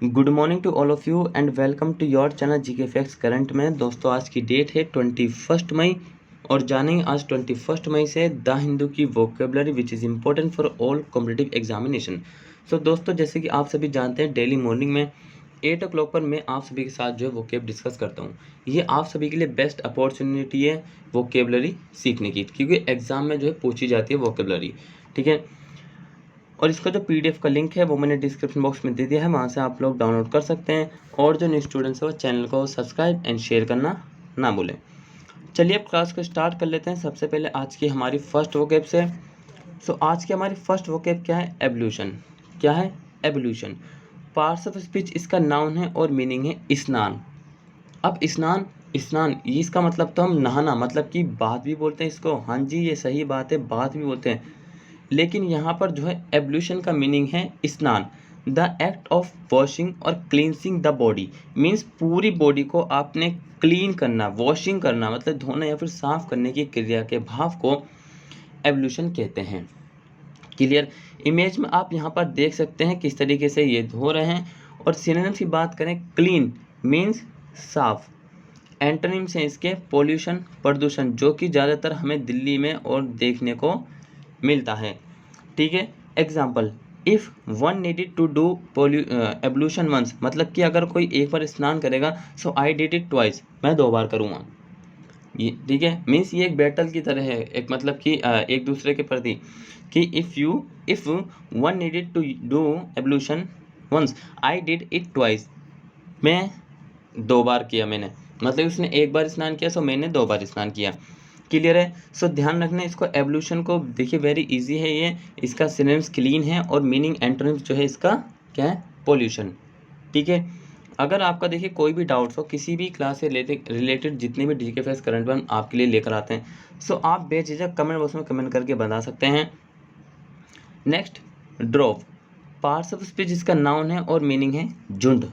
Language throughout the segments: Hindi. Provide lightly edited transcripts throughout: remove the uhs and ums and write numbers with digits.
Good morning to all of you and welcome to your channel GK facts current में। दोस्तों आज की डेट है 21 मई और जानेंगे आज 21 मई से द हिंदू की vocabulary which is important for all competitive examination. So दोस्तों जैसे कि आप सभी जानते हैं डेली मॉर्निंग में 8 o'clock पर मैं आप सभी के साथ जो है वोकेब डिस्कस करता हूँ। ये आप सभी के लिए बेस्ट अपॉर्चुनिटी है वोकेबलरी सीखने की, क्योंकि एग्ज़ाम में जो है पूछी जाती है वोकेबलरी। ठीक है, और इसका जो पीडीएफ का लिंक है वो मैंने डिस्क्रिप्शन बॉक्स में दे दिया है, वहाँ से आप लोग डाउनलोड कर सकते हैं। और जो न्यू स्टूडेंट्स है वो चैनल को सब्सक्राइब एंड शेयर करना ना भूलें। चलिए अब क्लास को स्टार्ट कर लेते हैं। सबसे पहले आज की हमारी फर्स्ट वोकेब से। सो आज की हमारी फर्स्ट वोकेब क्या है? एवोल्यूशन। क्या है? एवोल्यूशन। पार्ट्स ऑफ स्पीच इसका नाउन है और मीनिंग है स्नान। अब स्नान स्नान ये इसका मतलब तो हम नहाना मतलब कि बात भी बोलते हैं इसको। हाँ जी, ये सही बात है, बात भी बोलते हैं। लेकिन यहाँ पर जो है एवोल्यूशन का मीनिंग है स्नान। द एक्ट ऑफ वॉशिंग और क्लींसिंग द बॉडी मीन्स पूरी बॉडी को आपने क्लीन करना, वॉशिंग करना मतलब धोना या फिर साफ करने की क्रिया के भाव को एवोल्यूशन कहते हैं। क्लियर? इमेज में आप यहाँ पर देख सकते हैं किस तरीके से ये धो रहे हैं। और सिनोनिम्स की बात करें, क्लीन मीन्स साफ। एंटोनिम्स हैं इसके पोल्यूशन, प्रदूषण, जो कि ज़्यादातर हमें दिल्ली में और देखने को मिलता है। ठीक है, example, if one needed to do ablution once मतलब कि अगर कोई एक बार स्नान करेगा, so I did it twice, मैं 2 बार करूँगा। ये ठीक है, मीन्स ये एक बैटल की तरह है, एक मतलब कि एक दूसरे के प्रति कि if one needed to do ablution once I did it twice, मैं 2 बार किया मैंने, मतलब उसने एक बार स्नान किया सो मैंने 2 बार स्नान किया। क्लियर है? सो ध्यान रखना इसको, एवोल्यूशन को देखिए वेरी इजी है ये। इसका सिनोनिम्स क्लीन है और मीनिंग एंटोनिम्स जो है इसका क्या है? पोल्यूशन। ठीक है, अगर आपका देखिए कोई भी डाउट्स हो किसी भी क्लास से रिलेटेड जितने भी जीके फैक्ट्स करंट वन आपके लिए लेकर आते हैं, सो आप बेझिझक कमेंट बॉक्स में कमेंट करके बता सकते हैं। Next, drove. Parts of speech इसका नाउन है और मीनिंग है झुंड।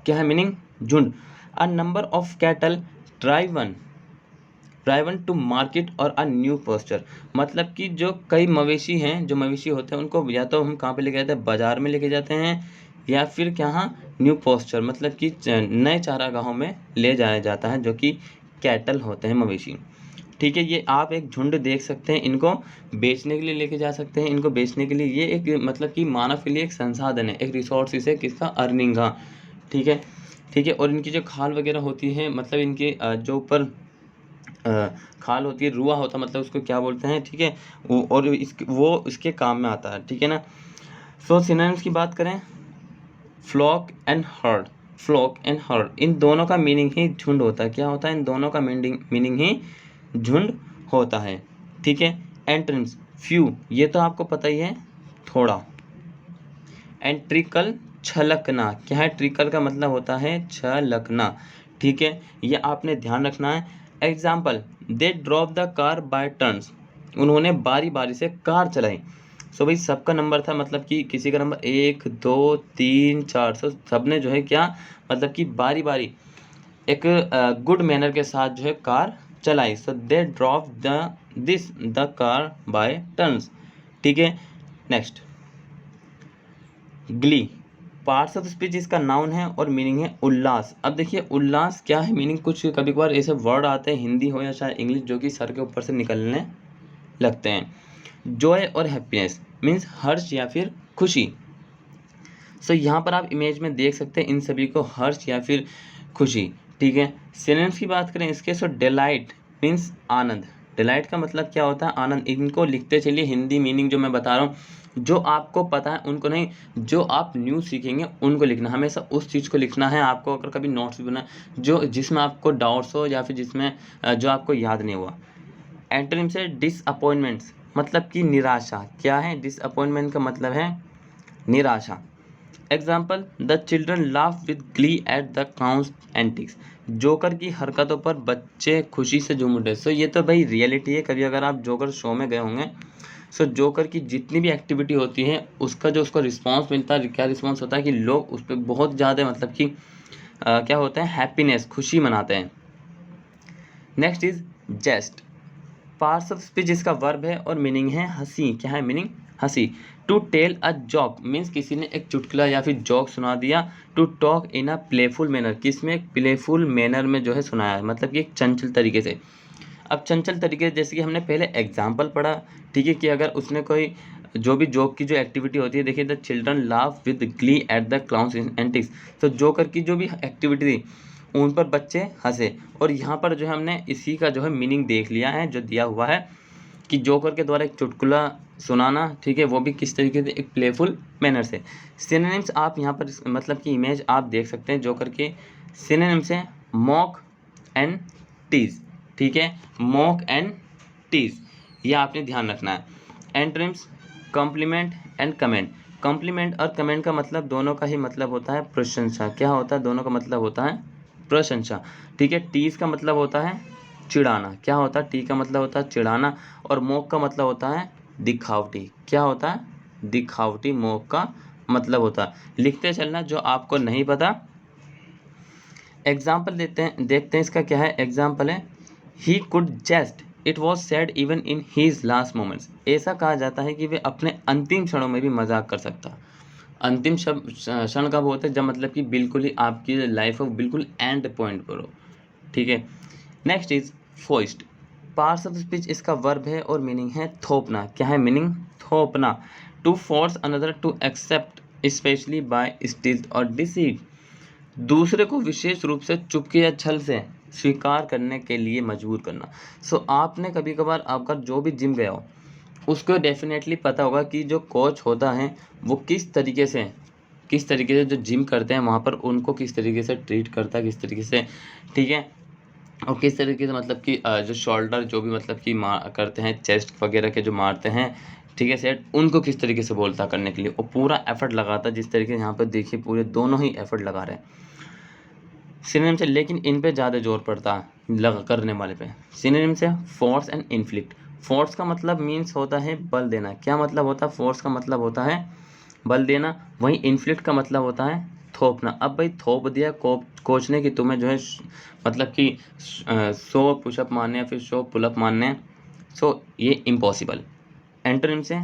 क्या है मीनिंग? झुंड। A number of cattle driven to market और अ न्यू पोस्चर मतलब कि जो कई मवेशी हैं, जो मवेशी होते हैं उनको या तो हम कहाँ पे लेके जाते हैं? बाजार में लेके जाते हैं, या फिर क्या, न्यू पोस्चर मतलब कि नए चारागाहों में ले जाया जाता है, जो कि कैटल होते हैं, मवेशी। ठीक है, ये आप एक झुंड देख सकते हैं, इनको बेचने के लिए लेके जा सकते हैं। इनको बेचने के लिए ये एक मतलब कि मानव के लिए एक संसाधन है, एक रिसोर्स है, किसका? अर्निंग का। ठीक है, ठीक है, और इनकी जो खाल वगैरह होती है मतलब इनके जो ऊपर खाल होती है, रुआ होता है, मतलब उसको क्या बोलते हैं? ठीक है, और वो इसके काम में आता है। ठीक है ना? सो सिनोनिम्स की बात करें, flock and herd. Flock and herd इन दोनों का मीनिंग ही झुंड होता है। क्या होता है? इन दोनों का मीनिंग ही झुंड होता है। ठीक है, एंटोनिम्स, फ्यू ये तो आपको पता ही है, थोड़ा। एंड ट्रिकल, छलकना। क्या है? ट्रिकल का मतलब होता है छलकना। ठीक है, ये आपने ध्यान रखना है। Example, they drop the car by turns, उन्होंने बारी बारी से कार चलाई। सो भाई सबका नंबर था, मतलब कि किसी का नंबर 1 2 3 4, सो सबने जो है क्या मतलब कि बारी बारी एक गुड मैनर के साथ जो है कार चलाई। So they drop the car by turns. ठीक है, next, glee. Parts of speech इसका नाउन है और मीनिंग है उल्लास। अब देखिए उल्लास क्या है मीनिंग, कुछ कभी कभार ऐसे वर्ड आते हैं हिंदी हो या शायद इंग्लिश जो कि सर के ऊपर से निकलने लगते हैं। जॉय और हैप्पीनेस मीन्स हर्ष या फिर खुशी। सो यहाँ पर आप इमेज में देख सकते हैं इन सभी को, हर्ष या फिर खुशी। ठीक है, सिनोनिम्स की बात करें इसके, सो डिलाइट मीन्स आनंद। डिलाइट का मतलब क्या होता है? आनंद। इनको लिखते चलिए, हिंदी मीनिंग जो मैं बता रहा हूँ, जो आपको पता है उनको नहीं, जो आप न्यू सीखेंगे उनको लिखना। हमेशा उस चीज़ को लिखना है आपको, अगर कभी नोट्स भी बना जो जिसमें आपको डाउट्स हो या फिर जिसमें जो आपको याद नहीं हुआ। एंटोनिम से डिसअपॉइंटमेंट्स मतलब कि निराशा। क्या है? डिसअपॉइंटमेंट का मतलब है निराशा। Example, the children laugh with Glee at the clowns antics, joker की हरकतों पर बच्चे खुशी से झूम उठे। सो ये तो भाई रियलिटी है, कभी अगर आप जोकर शो में गए होंगे, सो जोकर की जितनी भी एक्टिविटी होती है उसका जो उसको रिस्पॉन्स मिलता है, क्या रिस्पॉन्स होता है कि लोग उस पर बहुत ज़्यादा मतलब कि क्या होता है? हैप्पीनेस, खुशी मनाते हैं। Next is jest. Parts of speech इसका वर्ब है और मीनिंग है हंसी। क्या है मीनिंग? हंसी। To tell a joke means किसी ने एक चुटकुला या फिर जॉक सुना दिया। To talk in a playful manner, किसमें एक प्लेफुल मैनर में जो है सुनाया है, मतलब कि एक चंचल तरीके से। अब चंचल तरीके से जैसे कि हमने पहले एग्जाम्पल पढ़ा, ठीक है, कि अगर उसने कोई जो भी जोक की जो एक्टिविटी होती है, देखिए the children laugh with Glee at the clowns antics, तो जोकर की जो भी एक्टिविटी थी उन पर बच्चे हंसे। और यहाँ पर जो है हमने इसी का जो है मीनिंग देख लिया है जो दिया हुआ है कि जोकर के द्वारा एक चुटकुला सुनाना, ठीक है, वो भी किस तरीके से, एक प्लेफुल मैनर से। सिनोनिम्स आप यहाँ पर मतलब कि इमेज आप देख सकते हैं जोकर के। सिनोनिम्स है मॉक एंड टीज, ठीक है, मॉक एंड टीज, ये आपने ध्यान रखना है। Antonyms compliment and comment. Compliment और कमेंट का मतलब दोनों का ही मतलब होता है प्रशंसा। क्या होता है, दोनों का मतलब होता है प्रशंसा, ठीक है। टीज का मतलब होता है चिढ़ाना। क्या होता है, टी का मतलब होता है चिढ़ाना। और मोक का मतलब होता है दिखावटी। क्या होता है, दिखावटी मोक का मतलब होता है। लिखते चलना जो आपको नहीं पता। एग्जाम्पल देखते हैं इसका क्या है। एग्जाम्पल है he could jest it was said even in his last moments. ऐसा कहा जाता है कि वे अपने अंतिम क्षणों में भी मजाक कर सकता। अंतिम क्षण कब होता है, जब मतलब कि बिल्कुल ही आपकी लाइफ हो बिल्कुल एंड पॉइंट पर हो, ठीक है। Next is foist. Parts of speech इसका वर्ब है और मीनिंग है थोपना। क्या है मीनिंग, थोपना। To force another to accept especially by stealth और डिसीट, दूसरे को विशेष रूप से चुपके या छल से स्वीकार करने के लिए मजबूर करना। सो आपने कभी कभार अगर जो भी जिम गया हो उसको डेफिनेटली पता होगा कि जो कोच होता है वो किस तरीके से जो जिम करते हैं वहाँ पर उनको किस तरीके से ट्रीट करता है, किस तरीके से, ठीक है। और किस तरीके से मतलब कि जो शोल्डर जो भी मतलब कि करते हैं, चेस्ट वगैरह के जो मारते हैं, ठीक है, सेट, उनको किस तरीके से बोलता करने के लिए, और पूरा एफर्ट लगाता है। जिस तरीके से यहाँ पर देखिए पूरे दोनों ही एफर्ट लगा रहे हैं सिनोनिम से, लेकिन इन पे ज़्यादा जोर पड़ता है लग करने वाले पे। सिनोनिम से फोर्स एंड इन्फ्लिक्ट। फोर्स का मतलब मीन्स होता है बल देना। क्या मतलब होता है, फोर्स का मतलब होता है बल देना। वहीं इन्फ्लिक्ट का मतलब होता है थोपना। अब भाई थोप दिया कोच ने कि तुम्हें जो है मतलब कि 100 पुशअप मारने या फिर 100 पुलअप मारने हैं, सो ये इम्पॉसिबल। एंटोनिम से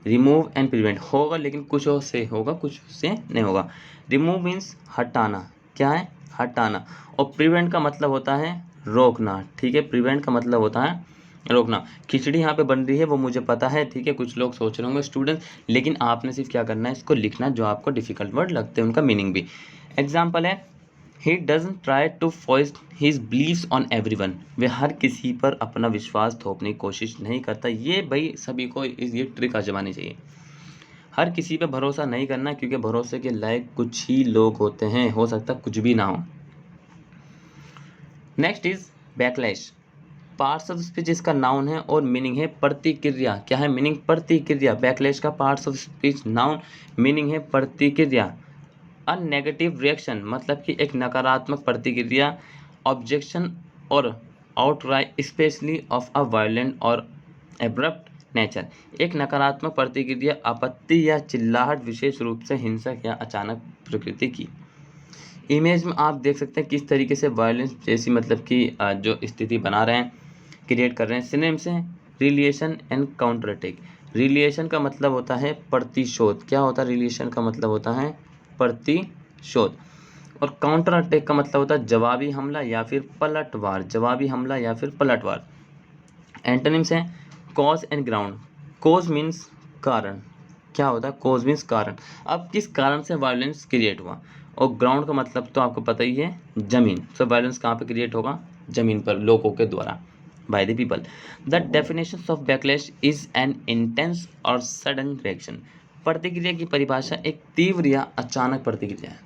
रिमूव एंड प्रिवेंट, होगा लेकिन कुछ से होगा कुछ से नहीं होगा। रिमूव मीन्स हटाना। क्या है, हटाना। और प्रिवेंट का मतलब होता है रोकना, ठीक है, प्रिवेंट का मतलब होता है रोकना। खिचड़ी यहाँ पे बन रही है वो मुझे पता है, ठीक है, कुछ लोग सोच रहे होंगे स्टूडेंट, लेकिन आपने सिर्फ क्या करना है, इसको लिखना जो आपको डिफिकल्ट वर्ड लगते हैं उनका मीनिंग भी। एग्जाम्पल है he doesn't try to foist his beliefs on everyone, वे हर किसी पर अपना विश्वास थोपने की कोशिश नहीं करता। ये भाई सभी को ये ट्रिक आजमानी चाहिए। हर किसी पे भरोसा नहीं करना, क्योंकि भरोसे के लायक कुछ ही लोग होते हैं, हो सकता कुछ भी ना हो। Next is backlash. Parts of speech इसका नाउन है और मीनिंग है प्रतिक्रिया। क्या है मीनिंग, प्रतिक्रिया। बैकलैश का parts of speech noun, meaning है प्रतिक्रिया। अ नेगेटिव रिएक्शन मतलब कि एक नकारात्मक प्रतिक्रिया। ऑब्जेक्शन और outright specially of a violent और एब्रप्ट नेचर, एक नकारात्मक प्रतिक्रिया आपत्ति या चिल्लाहट विशेष रूप से हिंसक या अचानक प्रकृति की। इमेज में आप देख सकते हैं किस तरीके से वायलेंस जैसी मतलब कि जो स्थिति बना रहे हैं, क्रिएट कर रहे हैं। सिनेम से रिलिएशन एंड काउंटर अटैक। रिलिएशन का मतलब होता है प्रतिशोध। क्या होता है, रिलिएशन का मतलब होता है प्रतिशोध। और काउंटर अटैक का मतलब होता है जवाबी हमला या फिर पलटवार, जवाबी हमला या फिर पलटवार। एंटोनिम्स है cause and ground. Cause means कारण। क्या होता है, कॉज मीन्स कारण। अब किस कारण से वायलेंस क्रिएट हुआ, और ग्राउंड का मतलब तो आपको पता ही है जमीन। सो वायलेंस कहाँ पे क्रिएट होगा, जमीन पर, लोगों के द्वारा, by the people. The definition of backlash is an intense और सडन रिएक्शन। प्रतिक्रिया की परिभाषा एक तीव्र या अचानक प्रतिक्रिया है,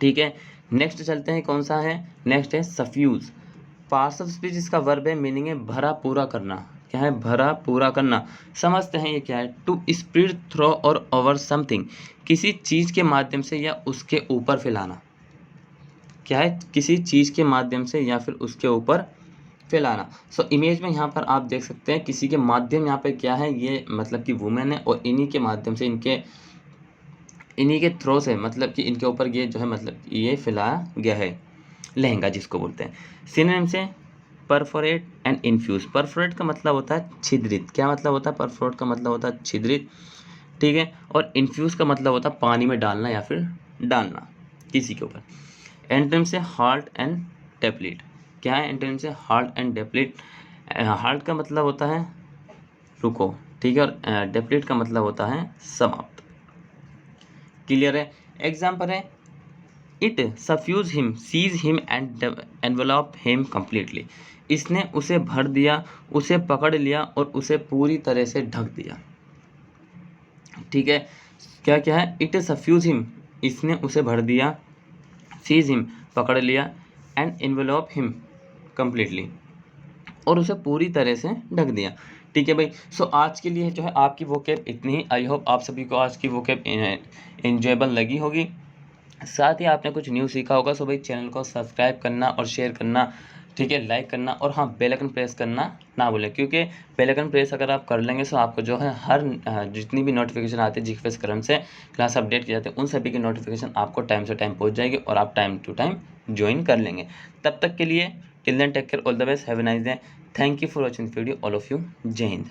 ठीक है। नेक्स्ट चलते हैं, कौन सा है, नेक्स्ट है सफ्यूज। पार्ट्स ऑफ स्पीच इसका वर्ब है, मीनिंग है भरा पूरा करना। क्या है, भरा पूरा करना। समझते हैं ये क्या है। टू स्प्रेड थ्रो और ओवर समथिंग, किसी चीज के माध्यम से या उसके ऊपर फैलाना। क्या है, किसी चीज के माध्यम से या फिर उसके ऊपर फैलाना। सो इमेज में यहाँ पर आप देख सकते हैं किसी के माध्यम, यहाँ पे क्या है, ये मतलब कि वुमेन है, और इन्हीं के माध्यम से इन्हीं के थ्रो से मतलब कि इनके ऊपर ये जो है मतलब ये फैलाया गया है, लहंगा जिसको बोलते हैं। सिनोनिम से परफोरेट एंड इन्फ्यूज। परफोरेट का मतलब होता है छिद्रित। क्या मतलब होता है? परफोरेट का मतलब होता है छिद्रित, ठीक है। और इन्फ्यूज का मतलब होता है पानी में डालना या फिर डालना किसी के ऊपर। एंटोनिम से हार्ट एंड डेप्लीट। क्या है एंटोनिम से? Heart and डेप्लीट। हार्ट का मतलब होता है रुको, ठीक है, और डेप्लीट का मतलब होता है समाप्त। क्लियर है? एग्जाम्पल है it suffuse him, seize him and envelop him completely. इसने उसे भर दिया, उसे पकड़ लिया और उसे पूरी तरह से ढक दिया, ठीक है। क्या क्या है? इट सफ्यूज हिम, इसने उसे भर दिया, सीज हिम, पकड़ लिया, एंड एनवलप हिम कम्प्लीटली, और उसे पूरी तरह से ढक दिया, ठीक है भाई। सो आज के लिए जो है आपकी वोकैब इतनी ही। आई होप आप सभी को आज की वोकैब एंजॉयबल लगी होगी, साथ ही आपने कुछ न्यू सीखा होगा। सो भाई चैनल को सब्सक्राइब करना और शेयर करना, ठीक है, लाइक करना, और हाँ बेल आइकन प्रेस करना ना भूलें, क्योंकि बेल आइकन प्रेस अगर आप कर लेंगे तो आपको जो है हर जितनी भी नोटिफिकेशन आती है जीकेएफएक्स करंट से क्लास अपडेट किए जाते हैं, उन सभी की नोटिफिकेशन आपको टाइम से टाइम पहुँच जाएगी और आप टाइम टू टाइम ज्वाइन कर लेंगे। तब तक के लिए till then take care, all the best, have a nice day. Thank you for watching video all of you. जय हिंद।